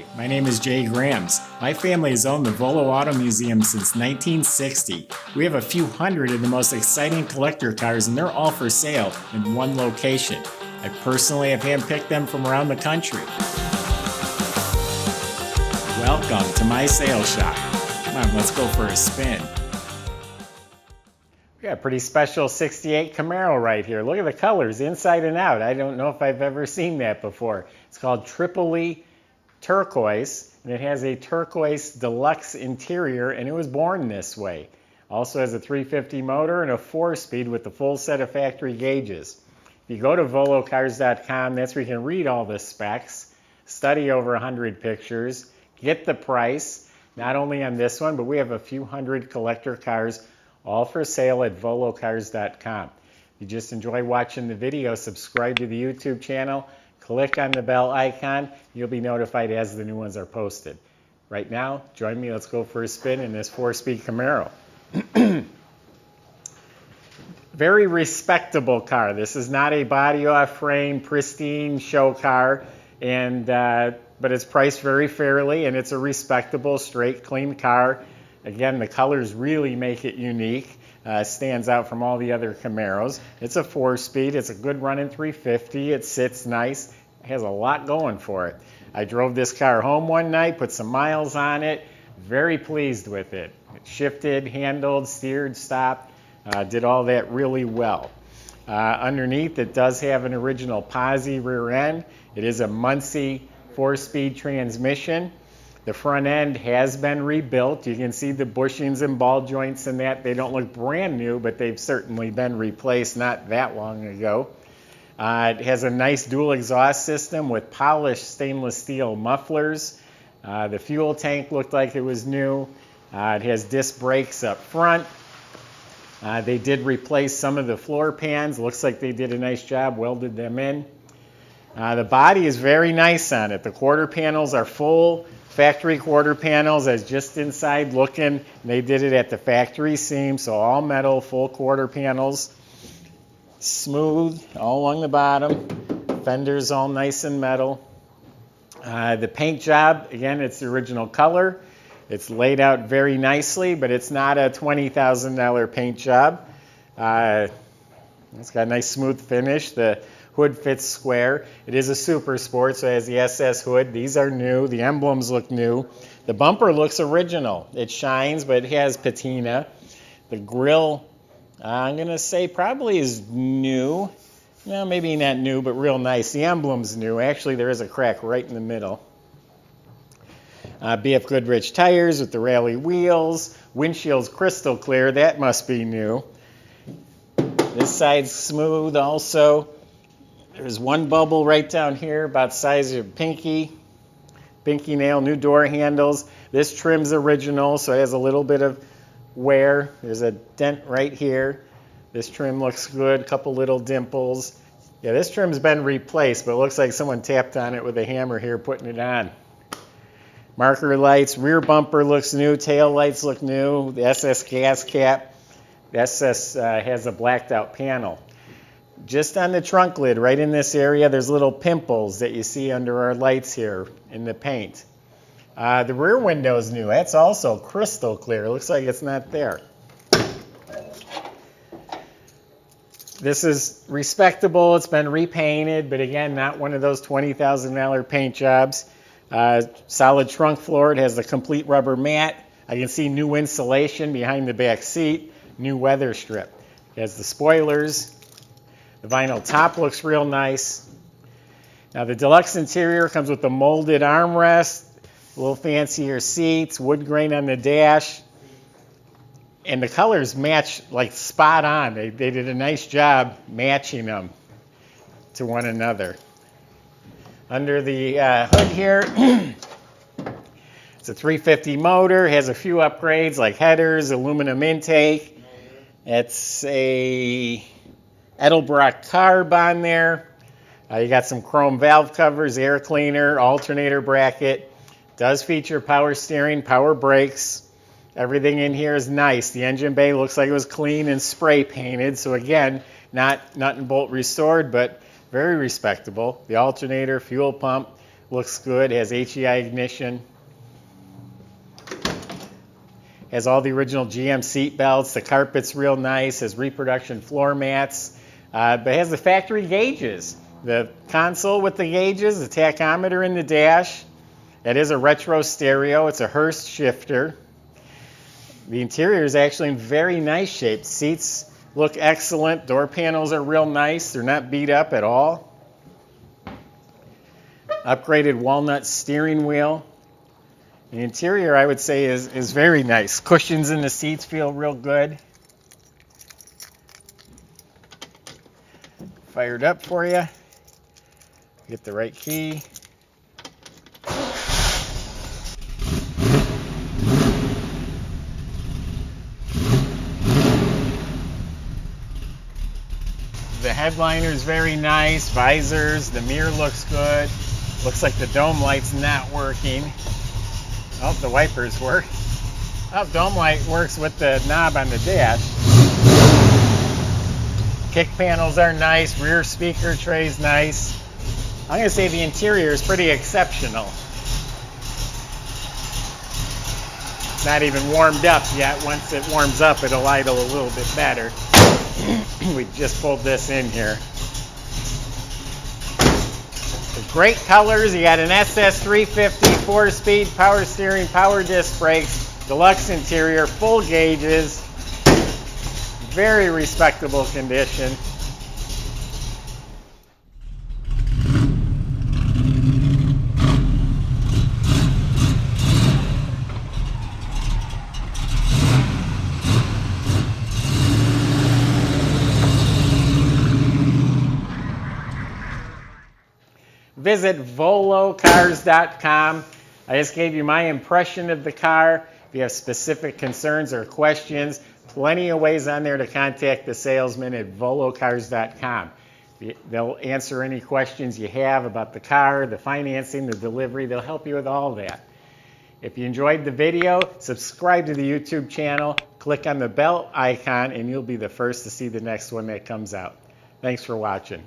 Hi, my name is Jay Grams. My family has owned the Volo Auto Museum since 1960. We have a few hundred of the most exciting collector cars and they're all for sale in one location. I personally have handpicked them from around the country. Welcome to my sales shop. Come on, let's go for a spin. We got a pretty special 68 Camaro right here. Look at the colors inside and out. I don't know if I've ever seen that before. It's called Tripoli Turquoise, and it has a turquoise deluxe interior, and it was born this way. Also has a 350 motor and a 4-speed with the full set of factory gauges. If you go to volocars.com, that's where you can read all the specs, study over 100 pictures, get the price, not only on this one, but we have a few hundred collector cars all for sale at volocars.com. If you just enjoy watching the video, subscribe to the YouTube channel, click on the bell icon, you'll be notified as the new ones are posted. Right now, join me, let's go for a spin in this 4-speed Camaro. Very respectable car. This is not a body off frame, pristine show car, and but it's priced very fairly, and it's a respectable, straight, clean car. Again, the colors really make it unique. Stands out from all the other Camaros. It's a 4-speed. It's a good running 350. It sits nice. It has a lot going for it. I drove this car home one night, put some miles on it. Very pleased with it. It shifted, handled, steered, stopped. Did all that really well. Underneath, it does have an original posi rear end. It is a Muncie 4-speed transmission. The front end has been rebuilt. You can see the bushings and ball joints in that. They don't look brand new, but they've certainly been replaced not that long ago. It has a nice dual exhaust system with polished stainless steel mufflers. The fuel tank looked like it was new. It has disc brakes up front. They did replace some of the floor pans. Looks like they did a nice job, welded them in. The body is very nice on it. The quarter panels are full factory quarter panels. As just inside looking. They did it at the factory seam, so all metal, full quarter panels. Smooth all along the bottom. Fenders all nice and metal. The paint job, again, it's the original color. It's laid out very nicely, but it's not a $20,000 paint job. It's got a nice smooth finish. The hood fits square. It is a super sport, so it has the SS hood. These are new. The emblems look new. The bumper looks original. It shines, but it has patina. The grille, I'm going to say probably is new. No, maybe not new, but real nice. The emblem's new. Actually, there is a crack right in the middle. BFGoodrich tires with the rally wheels. Windshield's crystal clear. That must be new. This side's smooth also. There's one bubble right down here, about the size of your pinky. Pinky nail, new door handles. This trim's original, so it has a little bit of wear. There's a dent right here. This trim looks good, a couple little dimples. Yeah, this trim's been replaced, but it looks like someone tapped on it with a hammer here, putting it on. Marker lights, rear bumper looks new, tail lights look new. The SS gas cap. The SS has a blacked out panel. Just on the trunk lid, right in this area, there's little pimples that you see under our lights here in the paint. The rear window is new. That's also crystal clear. Looks like it's not there. This is respectable. It's been repainted, but again, not one of those $20,000 paint jobs. Solid trunk floor. It has the complete rubber mat. I can see new insulation behind the back seat. New weather strip. It has the spoilers. The vinyl top looks real nice. Now the deluxe interior comes with the molded armrest, a little fancier seats, wood grain on the dash, and the colors match like spot on. They did a nice job matching them to one another. Under the hood here, it's a 350 motor, has a few upgrades like headers, aluminum intake. It's a Edelbrock carb on there. You got some chrome valve covers, air cleaner, alternator bracket. Does feature power steering, power brakes. Everything in here is nice. The engine bay looks like it was clean and spray painted. So again, not nut and bolt restored, but very respectable. The alternator, fuel pump, Looks good, has HEI ignition. Has all the original GM seat belts. The carpet's real nice, has reproduction floor mats, but has the factory gauges. The console with the gauges, the tachometer in the dash. That is a retro stereo. It's a Hurst shifter. The interior is actually in very nice shape. Seats look excellent. Door panels are real nice. They're not beat up at all. Upgraded walnut steering wheel. The interior, I would say, is very nice. Cushions in the seats feel real good. Fired up for you. Get the right key. The headliner is very nice. Visors, the mirror looks good. Looks like the dome light's not working. Oh, the wipers work. Oh, dome light works with the knob on the dash. Kick panels are nice. Rear speaker tray's nice. I'm going to say the interior is pretty exceptional. It's not even warmed up yet. Once it warms up, it'll idle a little bit better. We just pulled this in here. Great colors. You got an SS350, 4-speed, power steering, power disc brakes, deluxe interior, full gauges, very respectable condition. Visit volocars.com. I just gave you my impression of the car. If you have specific concerns or questions, plenty of ways on there to contact the salesman at volocars.com. They'll answer any questions you have about the car, the financing, the delivery. They'll help you with all that. If you enjoyed the video, subscribe to the YouTube channel, click on the bell icon, and you'll be the first to see the next one that comes out. Thanks for watching.